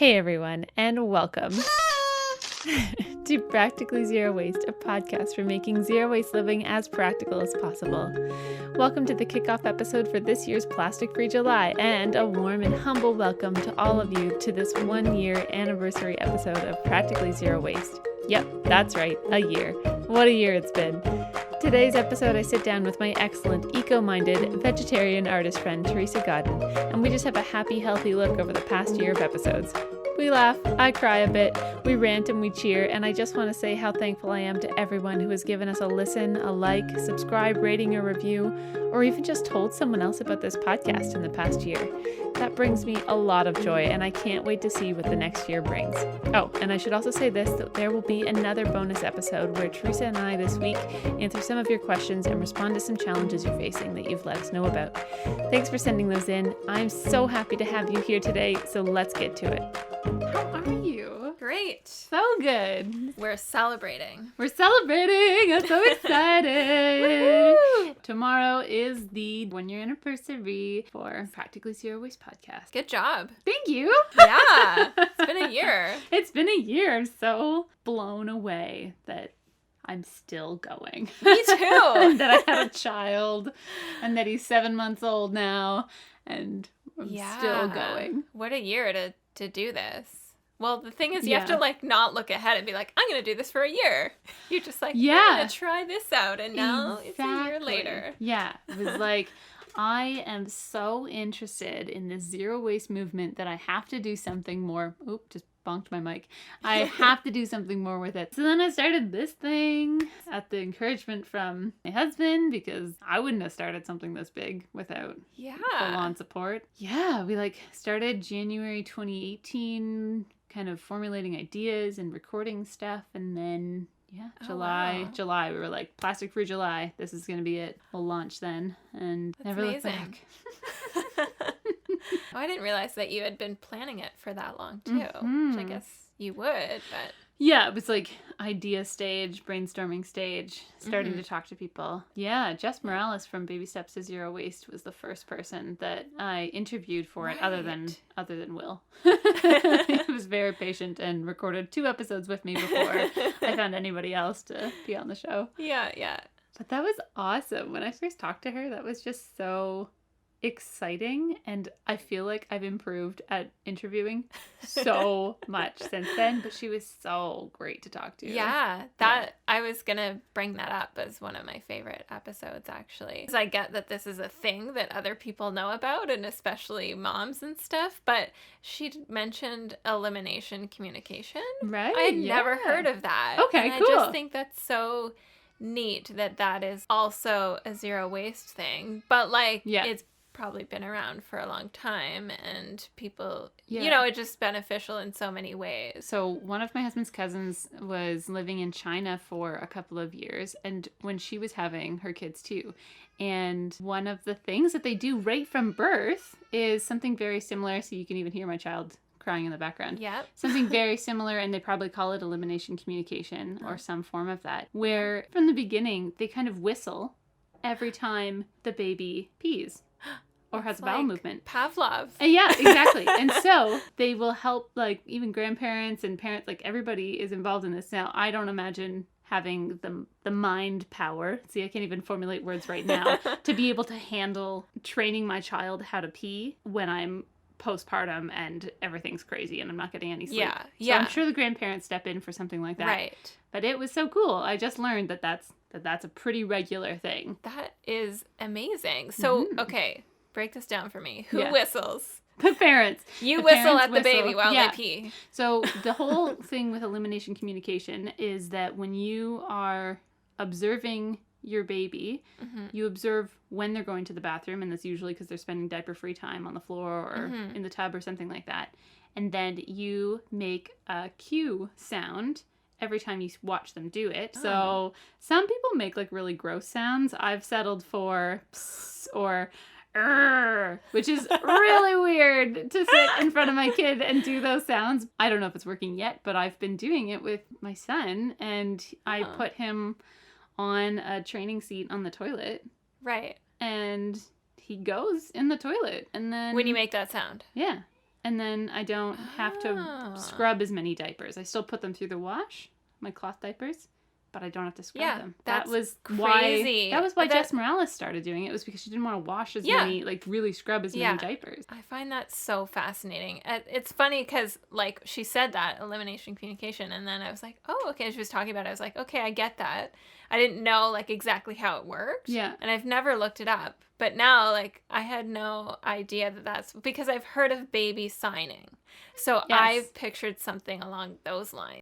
Hey everyone, and welcome to Practically Zero Waste, a podcast for making zero waste living as practical as possible. Welcome to the kickoff episode for this year's Plastic-Free July, and a warm and humble welcome to all of you to this 1-year anniversary episode of Practically Zero Waste. Yep, that's right, a year. What a year it's been. Today's episode, I sit down with my excellent, eco-minded, vegetarian artist friend, Theresa and we just have a happy, healthy look over the past year of episodes. We laugh, I cry a bit, we rant and we cheer, and I just want to say how thankful I am to everyone who has given us a listen, a like, subscribe, rating, or review, or even just told someone else about this podcast in the past year. That brings me a lot of joy, and I can't wait to see what the next year brings. Oh, and I should also say this, that there will be another bonus episode where Theresa and I this week answer some of your questions and respond to some challenges you're facing that you've let us know about. Thanks for sending those in. I'm so happy to have you here today, so let's get to it. How are you? Great. So good. We're celebrating. I'm so excited. Tomorrow is the 1-year anniversary for Practically Zero Waste podcast. Good job. Thank you. Yeah. It's been a year. It's been a year. I'm so blown away that I'm still going. Me too. And that I had a child and that he's 7 months old now and I'm still going. What a year to do this. Well, the thing is, you have Yeah. to, not look ahead and be like, I'm going to do this for a year. You're just like, Yeah. I'm going to try this out, and now it's a year Exactly. later. Yeah. It was like, I am so interested in this zero waste movement that I have to do something more. Oop, just bonked my mic. I have to do something more with it. So then I started this thing at the encouragement from my husband, because I wouldn't have started something this big without full-on support. Yeah, we started January 2018, kind of formulating ideas and recording stuff, and then July, we were like, Plastic Free July, this is gonna be it. We'll launch then, and That's never look amazing. back. Oh, I didn't realize that you had been planning it for that long, too. Mm-hmm. Which I guess you would, but... Yeah, it was like idea stage, brainstorming stage, starting to talk to people. Yeah, Jess Morales from Baby Steps to Zero Waste was the first person that I interviewed for it, other than Will. He was very patient and recorded 2 episodes with me before I found anybody else to be on the show. Yeah. But that was awesome. When I first talked to her, that was just so exciting, and I feel like I've improved at interviewing so much since then, but she was so great to talk to. Yeah, I was gonna bring that up as one of my favorite episodes, actually, because I get that this is a thing that other people know about, and especially moms and stuff, but she mentioned elimination communication. Right. I had never heard of that. Okay, and cool. I just think that's so neat that is also a zero waste thing, but it's probably been around for a long time, and people, it's just beneficial in so many ways. So one of my husband's cousins was living in China for a couple of years, and when she was having her kids too, and one of the things that they do right from birth is something very similar, so you can even hear my child crying in the background. Yep. Something very similar, and they probably call it elimination communication or some form of that, where from the beginning they kind of whistle every time the baby pees or has a bowel movement. Pavlov. Yeah, exactly. And so they will help, even grandparents and parents, everybody is involved in this. Now, I don't imagine having the mind power, see, I can't even formulate words right now, to be able to handle training my child how to pee when I'm postpartum and everything's crazy and I'm not getting any sleep. So I'm sure the grandparents step in for something like that. Right. But it was so cool. I just learned that that's a pretty regular thing. That is amazing. So, okay, break this down for me. Who whistles? The parents. You whistle at the baby while they pee. So the whole thing with elimination communication is that when you are observing your baby, you observe when they're going to the bathroom, and that's usually because they're spending diaper-free time on the floor or in the tub or something like that. And then you make a cue sound every time you watch them do it. So some people make really gross sounds. I've settled for pss or which is really weird to sit in front of my kid and do those sounds. I don't know if it's working yet, but I've been doing it with my son, and I put him on a training seat on the toilet. Right. And he goes in the toilet, and then... When you make that sound. Yeah. And then I don't have to Oh. scrub as many diapers. I still put them through the wash, my cloth diapers, but I don't have to scrub them. That was crazy. why Jess Morales started doing it. It was because she didn't want to wash as many, like really scrub as many diapers. I find that so fascinating. It's funny because like she said that, elimination communication, and then I was like, oh, okay. She was talking about it. I was like, okay, I get that. I didn't know like exactly how it worked. Yeah. And I've never looked it up. But now like I had no idea that that's because I've heard of baby signing. So Yes. I've pictured something along those lines.